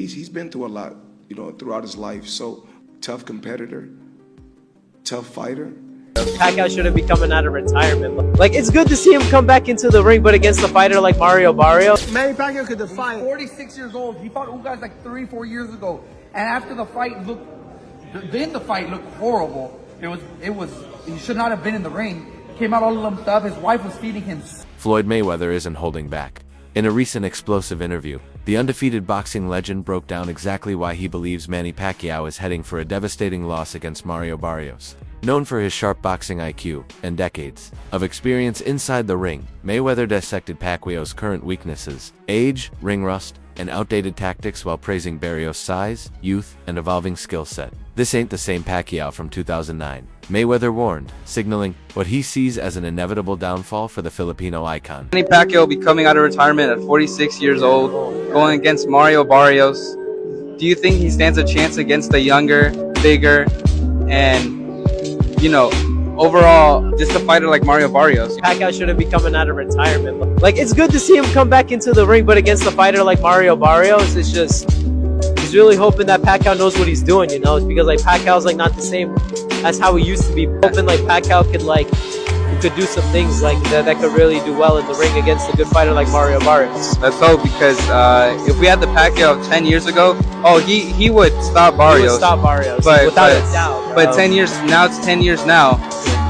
he's been through a lot, throughout his life. So tough competitor, tough fighter. Pacquiao shouldn't be coming out of retirement. Like, it's good to see him come back into the ring, but against a fighter like Mario Barrios. Manny Pacquiao could defy. 46 years old. He fought Ugas like 3-4 years ago, and after the fight then the fight looked horrible. It was. He should not have been in the ring. Came out all lumped up. His wife was feeding him. Floyd Mayweather isn't holding back. In a recent explosive interview, the undefeated boxing legend broke down exactly why he believes Manny Pacquiao is heading for a devastating loss against Mario Barrios. Known for his sharp boxing IQ and decades of experience inside the ring, Mayweather dissected Pacquiao's current weaknesses, age, ring rust, and outdated tactics while praising Barrios' size, youth, and evolving skill set. "This ain't the same Pacquiao from 2009, Mayweather warned, signaling what he sees as an inevitable downfall for the Filipino icon. Manny Pacquiao will be coming out of retirement at 46 years old, going against Mario Barrios. Do you think he stands a chance against a younger, bigger, and overall, just a fighter like Mario Barrios? Pacquiao shouldn't be coming out of retirement. Like, it's good to see him come back into the ring, but against a fighter like Mario Barrios, it's just, he's really hoping that Pacquiao knows what he's doing, It's because, like, Pacquiao's, like, not the same as how he used to be. Hoping, like, Pacquiao could do some things like that could really do well in the ring against a good fighter like Mario Barrios. Let's hope, because if we had the Pacquiao of 10 years ago, he would stop Barrios. He would stop Barrios, without a doubt. But 10 years now, it's 10 years now.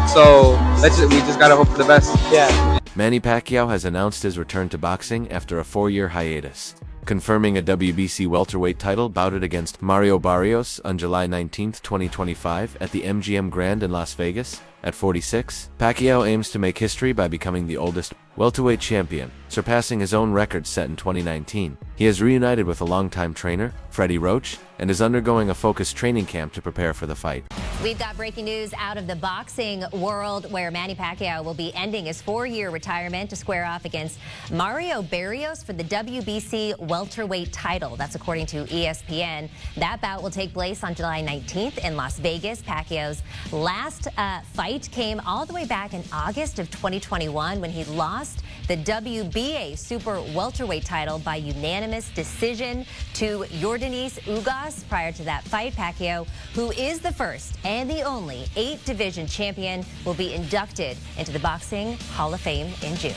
So we just gotta hope for the best. Yeah. Manny Pacquiao has announced his return to boxing after a 4-year hiatus, confirming a WBC welterweight title bouted against Mario Barrios on July 19, 2025 at the MGM Grand in Las Vegas. At 46, Pacquiao aims to make history by becoming the oldest welterweight champion, surpassing his own record set in 2019. He has reunited with a longtime trainer, Freddie Roach, and is undergoing a focused training camp to prepare for the fight. We've got breaking news out of the boxing world, where Manny Pacquiao will be ending his 4-year retirement to square off against Mario Barrios for the WBC welterweight title. That's according to ESPN. That bout will take place on July 19th in Las Vegas. Pacquiao's last fight came all the way back in August of 2021 when he lost the WBA super welterweight title by unanimous decision to Yordenis Ugas. Prior to that fight, Pacquiao, who is the first and the only 8-division champion, will be inducted into the Boxing Hall of Fame in June.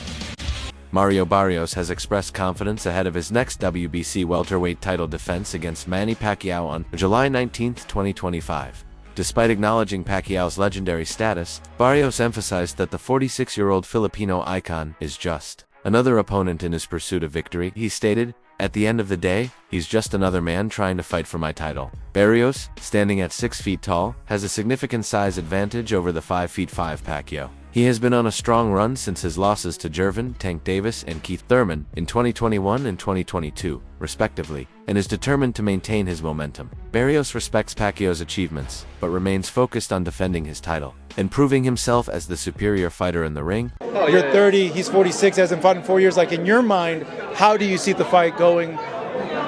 Mario Barrios has expressed confidence ahead of his next WBC welterweight title defense against Manny Pacquiao on July 19, 2025. Despite acknowledging Pacquiao's legendary status, Barrios emphasized that the 46-year-old Filipino icon is just another opponent in his pursuit of victory. He stated, "At the end of the day, he's just another man trying to fight for my title." Barrios, standing at 6 feet tall, has a significant size advantage over the 5'5" Pacquiao. He has been on a strong run since his losses to Gervin, Tank Davis, and Keith Thurman in 2021 and 2022, respectively, and is determined to maintain his momentum. Barrios respects Pacquiao's achievements, but remains focused on defending his title and proving himself as the superior fighter in the ring. You're 30, he's 46, hasn't fought in 4 years. Like, in your mind, how do you see the fight going?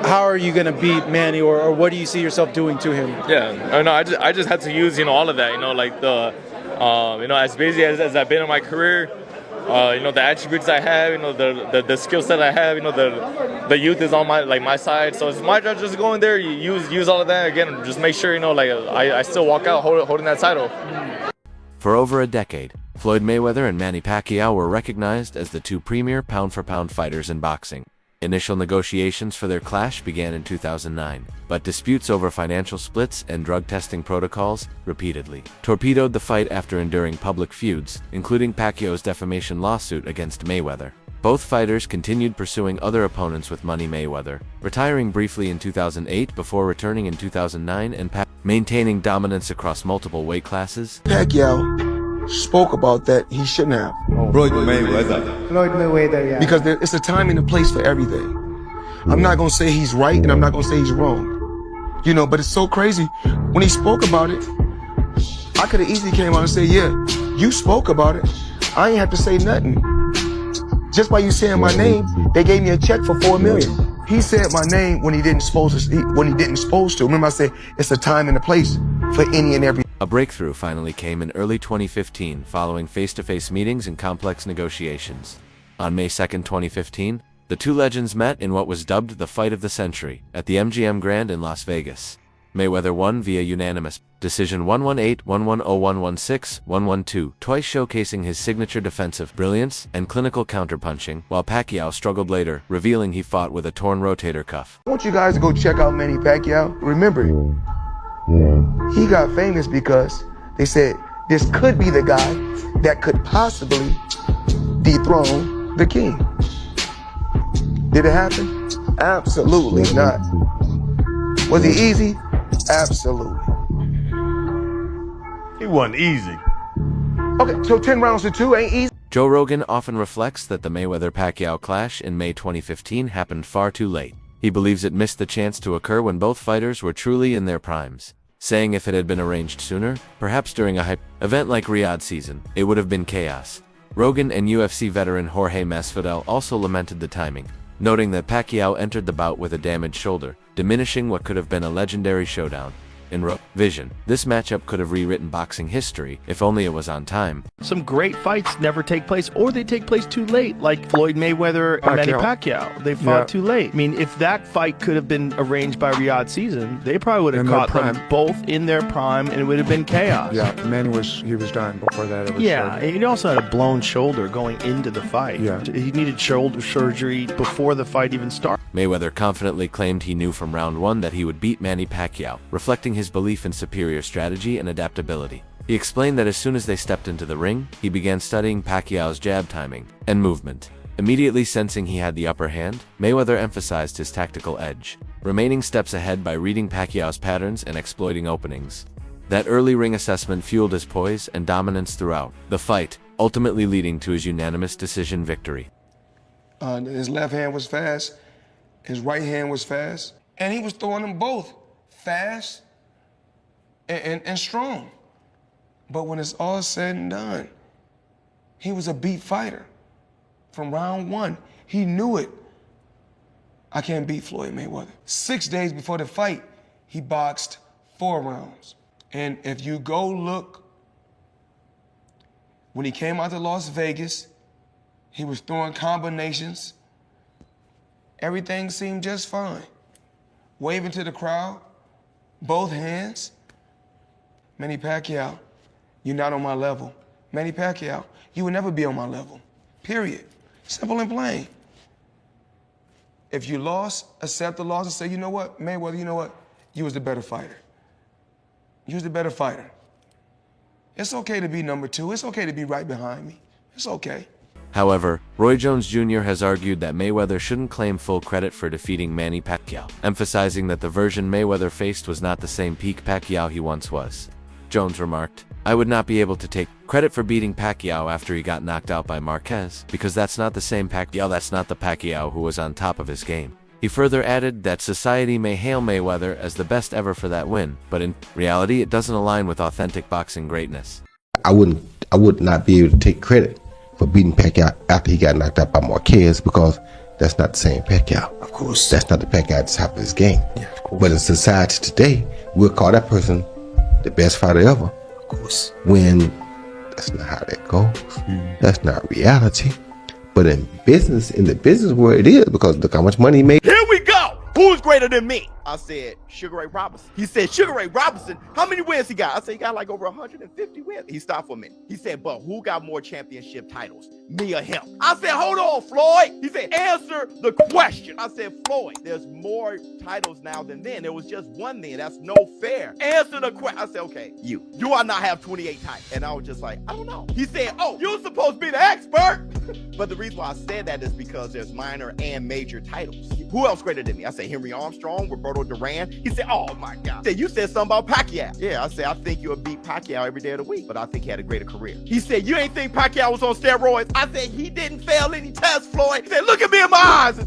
How are you going to beat Manny, or what do you see yourself doing to him? Yeah, I just had to use, all of that, like the, as busy as I've been in my career, the attributes I have, the skill set I have, the youth is on my side. So it's my job just go in there, use all of that again, just make sure, I still walk out holding that title. For over a decade, Floyd Mayweather and Manny Pacquiao were recognized as the two premier pound-for-pound fighters in boxing. Initial negotiations for their clash began in 2009, but disputes over financial splits and drug testing protocols repeatedly torpedoed the fight after enduring public feuds, including Pacquiao's defamation lawsuit against Mayweather. Both fighters continued pursuing other opponents with Money Mayweather, retiring briefly in 2008 before returning in 2009 and maintaining dominance across multiple weight classes. Pacquiao spoke about that he shouldn't have. Floyd Mayweather. Floyd Mayweather, yeah. Because it's a time and a place for everything. I'm not gonna say he's right and I'm not gonna say he's wrong. But it's so crazy. When he spoke about it, I could have easily came out and said, yeah, you spoke about it. I ain't have to say nothing. Just by you saying my name, they gave me a check for $4 million. He said my name when he didn't supposed to. Remember I said it's a time and a place for any and every. A breakthrough finally came in early 2015 following face-to-face meetings and complex negotiations. On May 2, 2015, The two legends met in what was dubbed the fight of the century at the MGM Grand in Las Vegas. Mayweather won via unanimous decision 118, 110, 116, 112, twice showcasing his signature defensive brilliance and clinical counterpunching, while Pacquiao struggled later, revealing he fought with a torn rotator cuff. I want you guys to go check out Manny Pacquiao. Remember, he got famous because they said this could be the guy that could possibly dethrone the king. Did it happen? Absolutely not. Was he easy? Absolutely. It wasn't easy. Okay, so 10 rounds to 2 ain't easy. Joe Rogan often reflects that the Mayweather-Pacquiao clash in May 2015 happened far too late. He believes it missed the chance to occur when both fighters were truly in their primes, saying if it had been arranged sooner, perhaps during a hype event like Riyadh season, it would have been chaos. Rogan and UFC veteran Jorge Masvidal also lamented the timing, noting that Pacquiao entered the bout with a damaged shoulder, diminishing what could have been a legendary showdown. In Rogan's vision, this matchup could have rewritten boxing history if only it was on time. Some great fights never take place, or they take place too late, like Floyd Mayweather and Manny Pacquiao. They fought too late. I mean, if that fight could have been arranged by Riyadh season, they probably would have caught them both in their prime, and it would have been chaos. Yeah, Manny was done before that. It was and he also had a blown shoulder going into the fight. Yeah. He needed shoulder surgery before the fight even started. Mayweather confidently claimed he knew from round one that he would beat Manny Pacquiao, reflecting his belief in superior strategy and adaptability. He explained that as soon as they stepped into the ring, he began studying Pacquiao's jab timing and movement. Immediately sensing he had the upper hand, Mayweather emphasized his tactical edge, remaining steps ahead by reading Pacquiao's patterns and exploiting openings. That early ring assessment fueled his poise and dominance throughout the fight, ultimately leading to his unanimous decision victory. His left hand was fast, his right hand was fast, and he was throwing them both fast and strong. But when it's all said and done, he was a beat fighter. From round one, he knew it. I can't beat Floyd Mayweather. 6 days before the fight, he boxed 4 rounds. And if you go look, when he came out to Las Vegas, he was throwing combinations. Everything seemed just fine. Waving to the crowd, both hands. Manny Pacquiao, you're not on my level. Manny Pacquiao, you will never be on my level. Period. Simple and plain. If you lost, accept the loss and say, you know what, Mayweather, you know what? You was the better fighter. You was the better fighter. It's okay to be number 2. It's okay to be right behind me. It's okay. However, Roy Jones Jr. has argued that Mayweather shouldn't claim full credit for defeating Manny Pacquiao, emphasizing that the version Mayweather faced was not the same peak Pacquiao he once was. Jones remarked, "I would not be able to take credit for beating Pacquiao after he got knocked out by Marquez, because that's not the same Pacquiao, that's not the Pacquiao who was on top of his game." He further added that society may hail Mayweather as the best ever for that win, but in reality it doesn't align with authentic boxing greatness. I would not be able to take credit for beating Pacquiao after he got knocked out by Marquez, because that's not the same Pacquiao. Of course. That's not the Pacquiao at the top of his game. Yeah, of course. But in society today, we'll call that person the best fighter ever. Of course. When that's not how that goes. That's not reality. But in the business world, it is, because look how much money he made. Here we go. Who's greater than me? I said Sugar Ray Robinson. He said Sugar Ray Robinson. How many wins he got? I said he got like over 150 wins. He stopped for a minute. He said, but who got more championship titles, me or him? I said, hold on, Floyd. He said, answer the question. I said, Floyd, there's more titles now than then. There was just one then. That's no fair. Answer the question. I said, okay, you ought not have 28 titles. And I was just like, I don't know. He said, oh, you're supposed to be the expert. But the reason why I said that is because there's minor and major titles. Who else greater than me? I said Henry Armstrong, Roberto Duran. He said, oh my God. He said, you said something about Pacquiao. Yeah, I said, I think you'll beat Pacquiao every day of the week, but I think he had a greater career. He said, you ain't think Pacquiao was on steroids? I said, he didn't fail any tests, Floyd. He said, look at me in my eyes.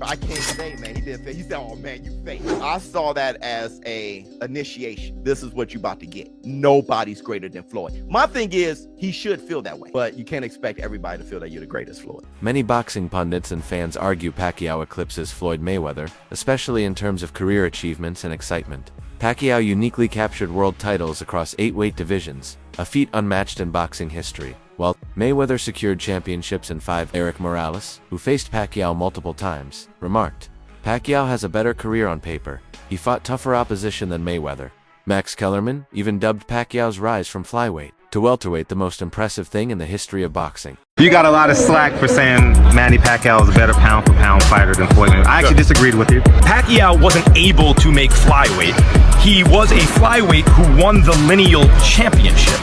I can't say, man, he didn't fail. He said, oh man, you failed. I saw that as a initiation. This is what you about to get. Nobody's greater than Floyd. My thing is, he should feel that way, but you can't expect everybody to feel that you're the greatest, Floyd. Many boxing pundits and fans argue Pacquiao eclipses Floyd Mayweather, especially in terms of career achievements and excitement. Pacquiao uniquely captured world titles across 8 weight divisions, a feat unmatched in boxing history. While Mayweather secured championships in 5, Eric Morales, who faced Pacquiao multiple times, remarked, "Pacquiao has a better career on paper. He fought tougher opposition than Mayweather." Max Kellerman even dubbed Pacquiao's rise from flyweight to welterweight the most impressive thing in the history of boxing. You got a lot of slack for saying Manny Pacquiao is a better pound-for-pound fighter than Floyd Mayweather. I actually disagreed with you. Pacquiao wasn't able to make flyweight. He was a flyweight who won the lineal championship.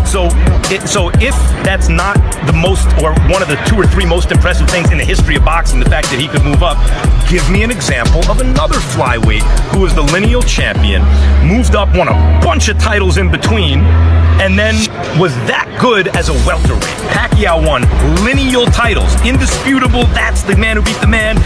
So if that's not the most, or one of the 2 or 3 most impressive things in the history of boxing, the fact that he could move up, give me an example of another flyweight who was the lineal champion, moved up, won a bunch of titles in between, and then was that good as a welterweight. Pacquiao won lineal titles, indisputable, that's the man who beat the man,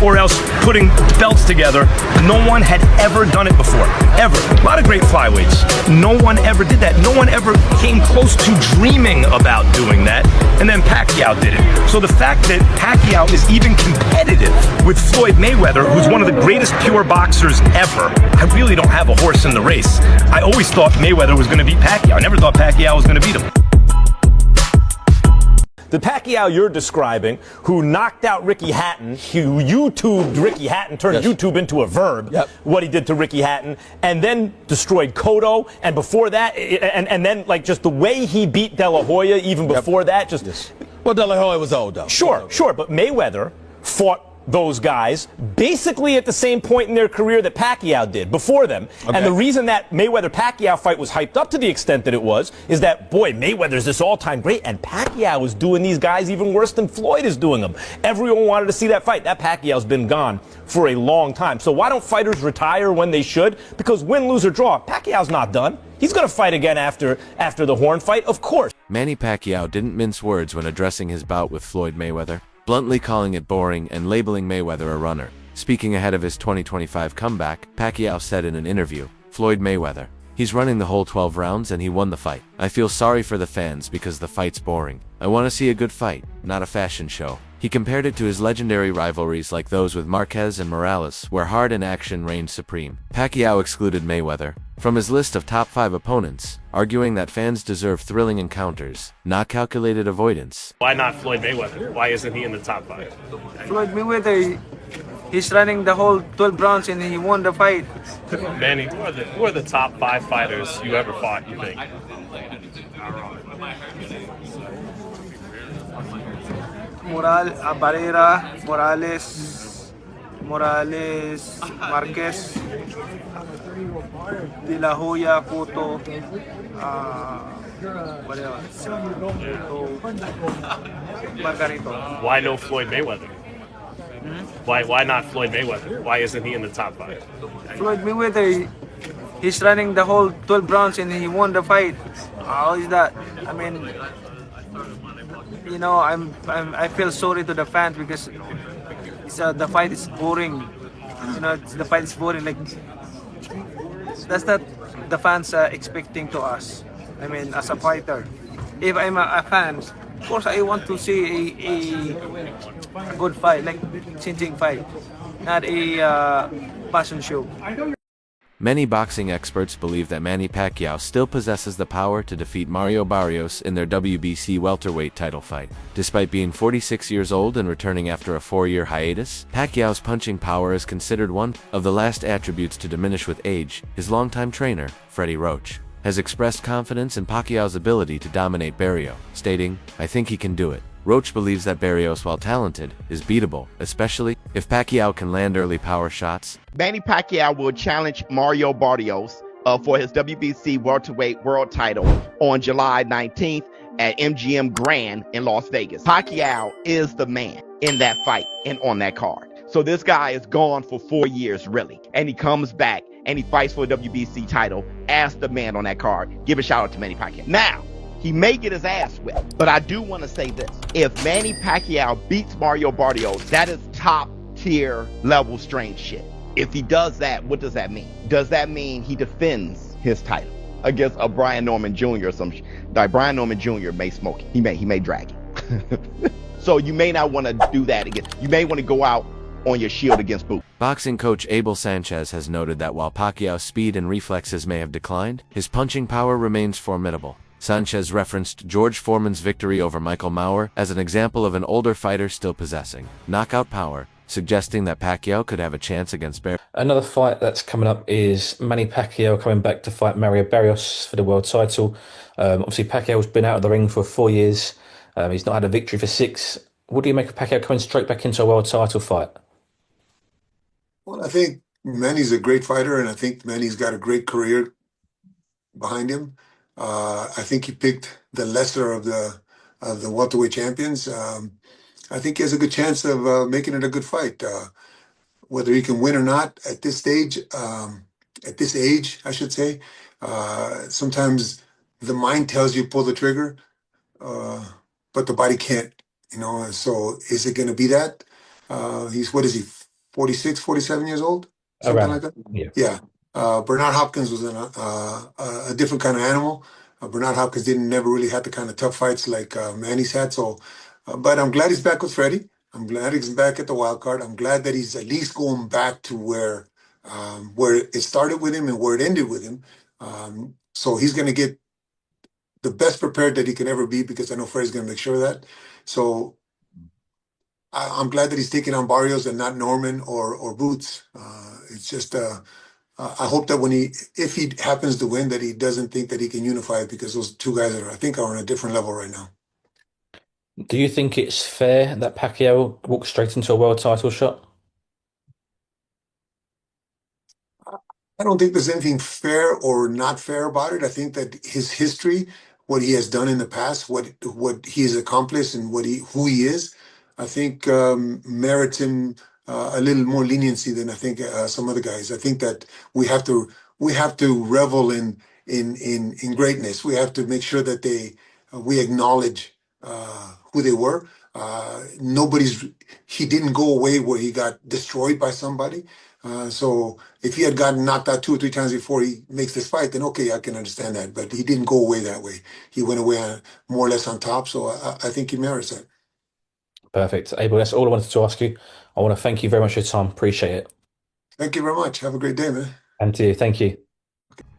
or else putting belts together. No one had ever done it before, ever. A lot of great flyweights. No one ever did that. No one ever came close to dreaming about doing that, and then Pacquiao did it. So the fact that Pacquiao is even competitive with Floyd Mayweather, who's one of the greatest pure boxers ever, I really don't have a horse in the race. I always thought Mayweather was going to beat Pacquiao. I never thought Pacquiao was going to beat him. The Pacquiao you're describing, who knocked out Ricky Hatton, who YouTubed Ricky Hatton, turned YouTube into a verb, what he did to Ricky Hatton, and then destroyed Cotto, and before that, and then like just the way he beat De La Hoya even before that, just... Well, De La Hoya was old though. Sure, but Mayweather fought those guys basically at the same point in their career that Pacquiao did before them. Okay. And the reason that Mayweather-Pacquiao fight was hyped up to the extent that it was is that, boy, Mayweather's this all-time great, and Pacquiao is doing these guys even worse than Floyd is doing them. Everyone wanted to see that fight. That Pacquiao's been gone for a long time. So why don't fighters retire when they should? Because win, lose, or draw, Pacquiao's not done. He's going to fight again after the Horn fight, of course. Manny Pacquiao didn't mince words when addressing his bout with Floyd Mayweather, bluntly calling it boring and labeling Mayweather a runner. Speaking ahead of his 2025 comeback, Pacquiao said in an interview, "Floyd Mayweather, he's running the whole 12 rounds and he won the fight. I feel sorry for the fans because the fight's boring. I want to see a good fight, not a fashion show." He compared it to his legendary rivalries like those with Marquez and Morales, where heart and action reigned supreme. Pacquiao excluded Mayweather from his list of top 5 opponents, arguing that fans deserve thrilling encounters, not calculated avoidance. Why not Floyd Mayweather? Why isn't he in the top 5? Floyd Mayweather, he's running the whole 12 rounds and he won the fight. Manny, who are the top 5 fighters you ever fought, you think? Barrera, Morales, Marquez, De La Hoya, Cotto, what else? Margarito. Why no Floyd Mayweather? Why not Floyd Mayweather? Why isn't he in the top 5? Floyd Mayweather, he's running the whole 12 rounds and he won the fight. How is that? I mean, you know, I feel sorry to the fans because the fight is boring. You know, the fight is boring. Like, that's not the fans are expecting to us. I mean, as a fighter, if I'm a fan, of course I want to see a good fight, like changing fight, not a passion show. Many boxing experts believe that Manny Pacquiao still possesses the power to defeat Mario Barrios in their WBC welterweight title fight. Despite being 46 years old and returning after a 4-year hiatus, Pacquiao's punching power is considered one of the last attributes to diminish with age. His longtime trainer, Freddie Roach, has expressed confidence in Pacquiao's ability to dominate Barrios, stating, "I think he can do it." Roach believes that Barrios, while talented, is beatable, especially if Pacquiao can land early power shots. Manny Pacquiao will challenge Mario Barrios for his WBC welterweight world title on July 19th at MGM Grand in Las Vegas. Pacquiao is the man in that fight and on that card. So this guy is gone for 4 years, really, and he comes back and he fights for a WBC title as the man on that card. Give a shout out to Manny Pacquiao. Now, he may get his ass whipped, but I do want to say this. If Manny Pacquiao beats Mario Barrios, that is top tier level strange shit. If he does that, what does that mean? Does that mean he defends his title against a Brian Norman Jr. or some shit? Like Brian Norman Jr. may smoke him. He may drag him. So you may not want to do that again. You may want to go out on your shield against Boot. Boxing coach Abel Sanchez has noted that while Pacquiao's speed and reflexes may have declined, his punching power remains formidable. Sanchez referenced George Foreman's victory over Michael Maurer as an example of an older fighter still possessing knockout power, suggesting that Pacquiao could have a chance against Barrios. Another fight that's coming up is Manny Pacquiao coming back to fight Mario Barrios for the world title. Obviously, Pacquiao's been out of the ring for 4 years. He's not had a victory for 6. What do you make of Pacquiao coming straight back into a world title fight? Well, I think Manny's a great fighter, and I think Manny's got a great career behind him. I think he picked the lesser of the welterweight champions. I think he has a good chance of making it a good fight. Whether he can win or not at this stage, at this age, I should say, sometimes the mind tells you pull the trigger, but the body can't. So is it going to be that? What is he, 46, 47 years old? Something like that? Yeah. Bernard Hopkins was a different kind of animal. Bernard Hopkins never really had the kind of tough fights like Manny's had. But I'm glad he's back with Freddie. I'm glad he's back at the wild card. I'm glad that he's at least going back to where it started with him and where it ended with him. So he's going to get the best prepared that he can ever be, because I know Freddie's going to make sure of that. So I'm glad that he's taking on Barrios and not Norman or Boots. It's just I hope that if he happens to win, that he doesn't think that he can unify it, because those two guys I think are on a different level right now. Do you think it's fair that Pacquiao walks straight into a world title shot? I don't think there's anything fair or not fair about it. I think that his history, what he has done in the past, what he has accomplished, and who he is, I think merits him a little more leniency than I think some other guys. I think that we have to revel in greatness. We have to make sure that we acknowledge who they were. He didn't go away where he got destroyed by somebody. So if he had gotten knocked out 2 or 3 times before he makes this fight, then okay, I can understand that. But he didn't go away that way. He went away more or less on top. So I think he merits that. Perfect. Abel, that's all I wanted to ask you. I want to thank you very much for your time. Appreciate it. Thank you very much. Have a great day, man. And to you. Thank you.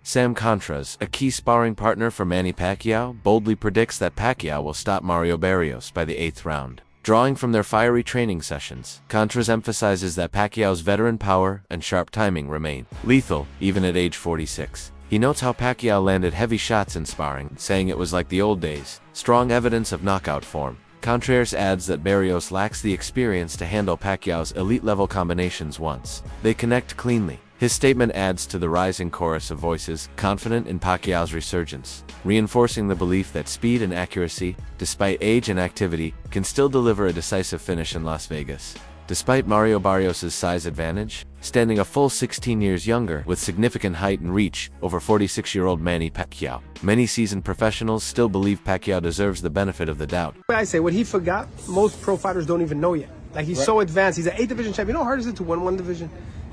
Sam Contras, a key sparring partner for Manny Pacquiao, boldly predicts that Pacquiao will stop Mario Barrios by the 8th round. Drawing from their fiery training sessions, Contras emphasizes that Pacquiao's veteran power and sharp timing remain lethal, even at age 46. He notes how Pacquiao landed heavy shots in sparring, saying it was like the old days, strong evidence of knockout form. Contreras adds that Barrios lacks the experience to handle Pacquiao's elite-level combinations once they connect cleanly. His statement adds to the rising chorus of voices confident in Pacquiao's resurgence, reinforcing the belief that speed and accuracy, despite age and activity, can still deliver a decisive finish in Las Vegas. Despite Mario Barrios' size advantage, standing a full 16 years younger with significant height and reach over 46-year-old Manny Pacquiao, many seasoned professionals still believe Pacquiao deserves the benefit of the doubt. I say what he forgot, most pro fighters don't even know yet. Like he's so advanced. He's an 8 division champion. You know how hard is it to win 1 division?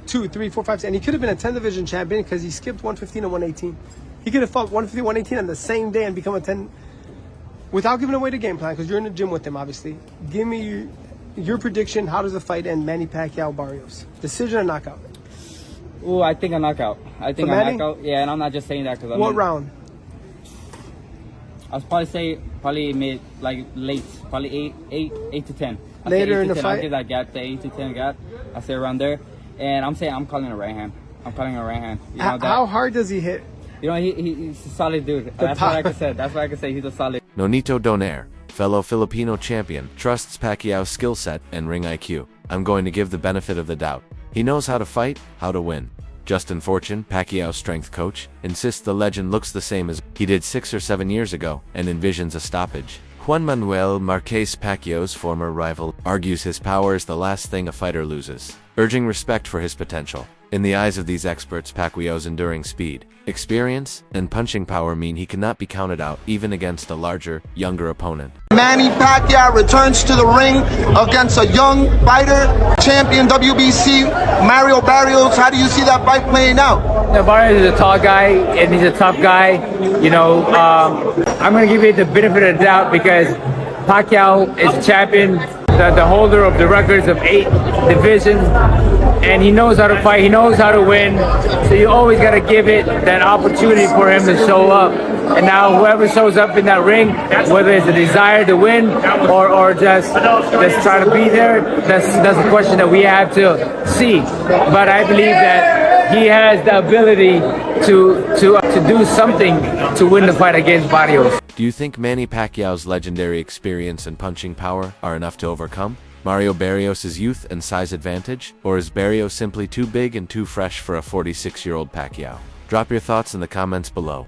2, 3, 4, 5, 6, and he could have been a 10 division champion because he skipped 115 and 118. He could have fought 150, 118 on the same day and become a 10 without giving away the game plan, because you're in the gym with him, obviously. Give me your prediction. How does the fight end? Manny Pacquiao Barrios. Decision or knockout? Oh, I think a knockout. I think a knockout. Yeah, and I'm not just saying that because what round? I'll probably say mid, like late, probably 8 to 10. Later in the fight? I'll give that gap, the 8 to 10 gap. I'll say around there. And I'm calling a right hand. I'm calling a right hand. You know, how hard does he hit? You know, he's a solid dude. That's what I can say. That's what I can say. He's a solid. Nonito Donaire, fellow Filipino champion, trusts Pacquiao's skill set and ring IQ. I'm going to give the benefit of the doubt. He knows how to fight, how to win. Justin Fortune, Pacquiao's strength coach, insists the legend looks the same as he did 6 or 7 years ago and envisions a stoppage. Juan Manuel Marquez Pacquiao's former rival argues his power is the last thing a fighter loses, urging respect for his potential. In the eyes of these experts, Pacquiao's enduring speed, experience, and punching power mean he cannot be counted out even against a larger, younger opponent. Manny Pacquiao returns to the ring against a young fighter, champion WBC, Mario Barrios. How do you see that fight playing out? Barrios is a tall guy, and he's a tough guy. You know, I'm going to give you the benefit of the doubt because Pacquiao is a champion. the holder of the records of 8 divisions, and he knows how to fight. He knows how to win. So you always got to give it that opportunity for him to show up. And now whoever shows up in that ring, whether it's a desire to win or just try to be there, that's a question that we have to see. But I believe that he has the ability to do something to win the fight against Barrios. Do you think Manny Pacquiao's legendary experience and punching power are enough to overcome Mario Barrios' youth and size advantage? Or is Barrios simply too big and too fresh for a 46-year-old Pacquiao? Drop your thoughts in the comments below.